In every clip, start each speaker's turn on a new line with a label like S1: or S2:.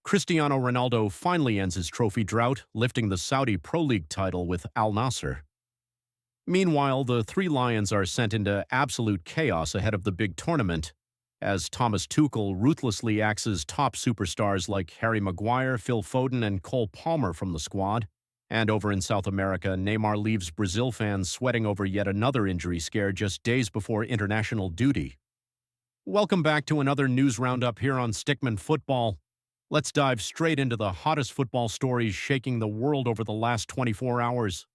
S1: Cristiano Ronaldo finally ends his trophy drought, lifting the Saudi Pro League title with Al Nassr. Meanwhile, the Three Lions are sent into absolute chaos ahead of the big tournament, as Thomas Tuchel ruthlessly axes top superstars like Harry Maguire, Phil Foden, and Cole Palmer from the squad. And over in South America, Neymar leaves Brazil fans sweating over yet another injury scare just days before international duty. Welcome back to another news roundup here on Stickman Football. Let's dive straight into the hottest football stories shaking the world over the last 24 hours.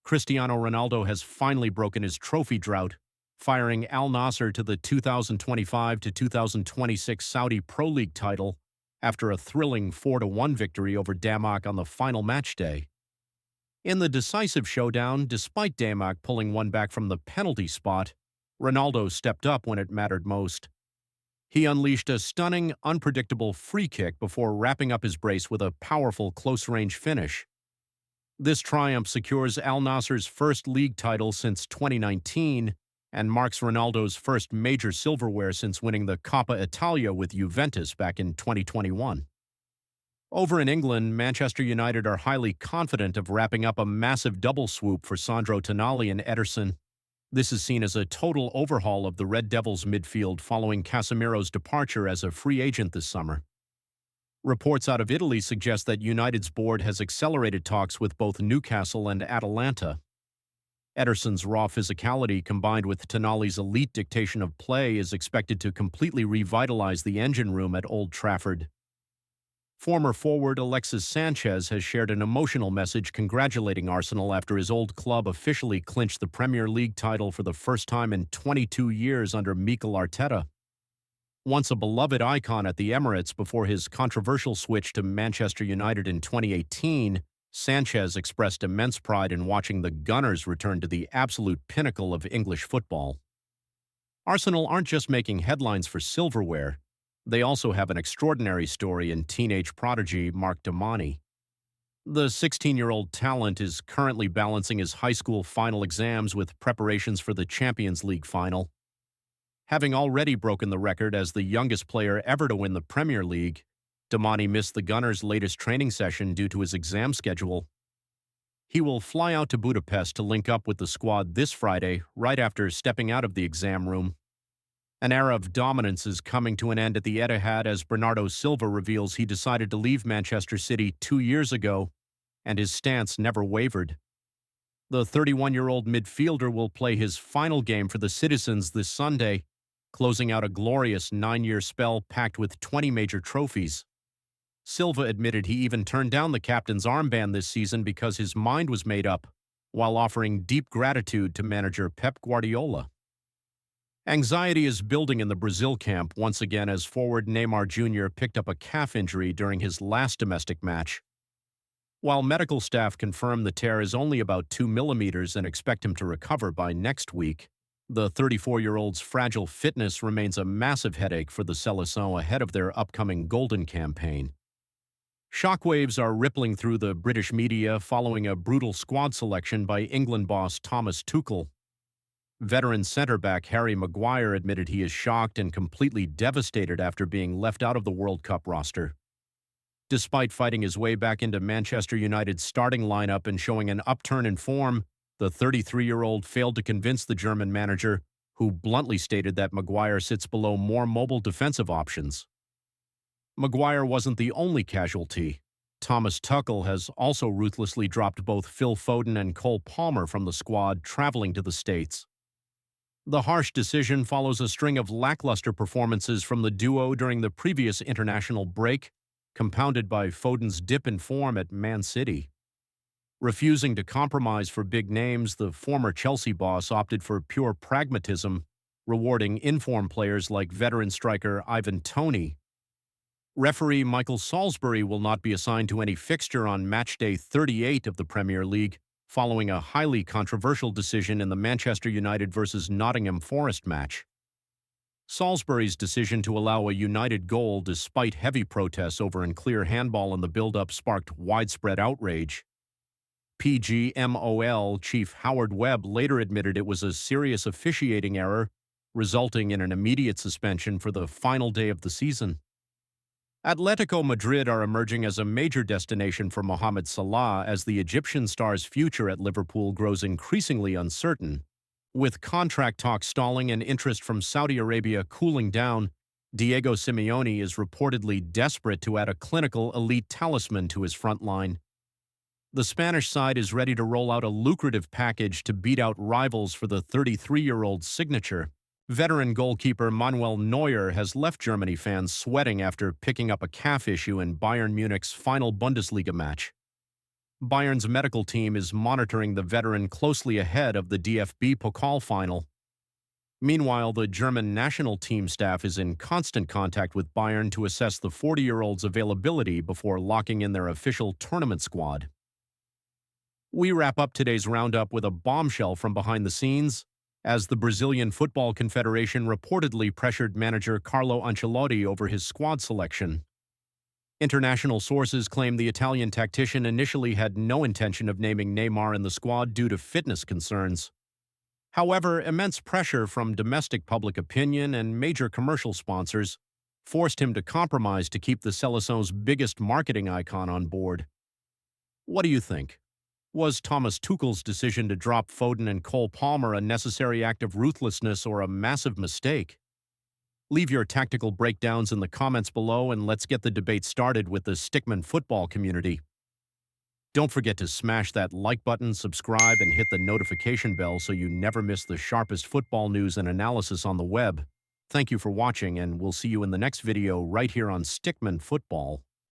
S1: Cristiano Ronaldo has finally broken his trophy drought, firing Al Nassr to the 2025 to 2026 Saudi Pro League title after a thrilling 4-1 victory over Damak on the final match day. In the decisive showdown, despite Damak pulling one back from the penalty spot, Ronaldo stepped up when it mattered most. He unleashed a stunning, unpredictable free kick before wrapping up his brace with a powerful close-range finish. This triumph secures Al Nassr's first league title since 2019 and marks Ronaldo's first major silverware since winning the Coppa Italia with Juventus back in 2021. Over in England, Manchester United are highly confident of wrapping up a massive double swoop for Sandro Tonali and Ederson. This is seen as a total overhaul of the Red Devils' midfield following Casemiro's departure as a free agent this summer. Reports out of Italy suggest that United's board has accelerated talks with both Newcastle and Atalanta. Ederson's raw physicality combined with Tonali's elite dictation of play is expected to completely revitalize the engine room at Old Trafford. Former forward Alexis Sanchez has shared an emotional message congratulating Arsenal after his old club officially clinched the Premier League title for the first time in 22 years under Mikel Arteta. Once a beloved icon at the Emirates before his controversial switch to Manchester United in 2018, Sanchez expressed immense pride in watching the Gunners return to the absolute pinnacle of English football. Arsenal aren't just making headlines for silverware. They also have an extraordinary story in teenage prodigy Marc Domani. The 16-year-old talent is currently balancing his high school final exams with preparations for the Champions League final. Having already broken the record as the youngest player ever to win the Premier League, Domani missed the Gunners' latest training session due to his exam schedule. He will fly out to Budapest to link up with the squad this Friday, right after stepping out of the exam room. An era of dominance is coming to an end at the Etihad as Bernardo Silva reveals he decided to leave Manchester City 2 years ago, and his stance never wavered. The 31-year-old midfielder will play his final game for the Citizens this Sunday, closing out a glorious 9-year spell packed with 20 major trophies. Silva admitted he even turned down the captain's armband this season because his mind was made up, while offering deep gratitude to manager Pep Guardiola. Anxiety is building in the Brazil camp once again as forward Neymar Jr. picked up a calf injury during his last domestic match. While medical staff confirm the tear is only about 2 millimeters and expect him to recover by next week, the 34-year-old's fragile fitness remains a massive headache for the Seleção ahead of their upcoming Golden campaign. Shockwaves are rippling through the British media following a brutal squad selection by England boss Thomas Tuchel. Veteran centre-back Harry Maguire admitted he is shocked and completely devastated after being left out of the World Cup roster. Despite fighting his way back into Manchester United's starting lineup and showing an upturn in form, the 33-year-old failed to convince the German manager, who bluntly stated that Maguire sits below more mobile defensive options. Maguire wasn't the only casualty. Thomas Tuchel has also ruthlessly dropped both Phil Foden and Cole Palmer from the squad, traveling to the States. The harsh decision follows a string of lackluster performances from the duo during the previous international break, compounded by Foden's dip in form at Man City. Refusing to compromise for big names, the former Chelsea boss opted for pure pragmatism, rewarding in-form players like veteran striker Ivan Toney. Referee Michael Salisbury will not be assigned to any fixture on matchday 38 of the Premier League, following a highly controversial decision in the Manchester United versus Nottingham Forest match. Salisbury's decision to allow a United goal despite heavy protests over unclear handball in the build-up sparked widespread outrage. PGMOL chief Howard Webb later admitted it was a serious officiating error, resulting in an immediate suspension for the final day of the season. Atletico Madrid are emerging as a major destination for Mohamed Salah as the Egyptian star's future at Liverpool grows increasingly uncertain. With contract talks stalling and interest from Saudi Arabia cooling down, Diego Simeone is reportedly desperate to add a clinical elite talisman to his front line. The Spanish side is ready to roll out a lucrative package to beat out rivals for the 33-year-old signature. Veteran goalkeeper Manuel Neuer has left Germany fans sweating after picking up a calf issue in Bayern Munich's final Bundesliga match. Bayern's medical team is monitoring the veteran closely ahead of the DFB Pokal final. Meanwhile, the German national team staff is in constant contact with Bayern to assess the 40-year-old's availability before locking in their official tournament squad. We wrap up today's roundup with a bombshell from behind the scenes, as the Brazilian Football Confederation reportedly pressured manager Carlo Ancelotti over his squad selection. International sources claim the Italian tactician initially had no intention of naming Neymar in the squad due to fitness concerns. However, immense pressure from domestic public opinion and major commercial sponsors forced him to compromise to keep the Seleção's biggest marketing icon on board. What do you think? Was Thomas Tuchel's decision to drop Foden and Cole Palmer a necessary act of ruthlessness or a massive mistake? Leave your tactical breakdowns in the comments below and let's get the debate started with the Stickman Football community. Don't forget to smash that like button, subscribe, and hit the notification bell so you never miss the sharpest football news and analysis on the web. Thank you for watching, and we'll see you in the next video right here on Stickman Football.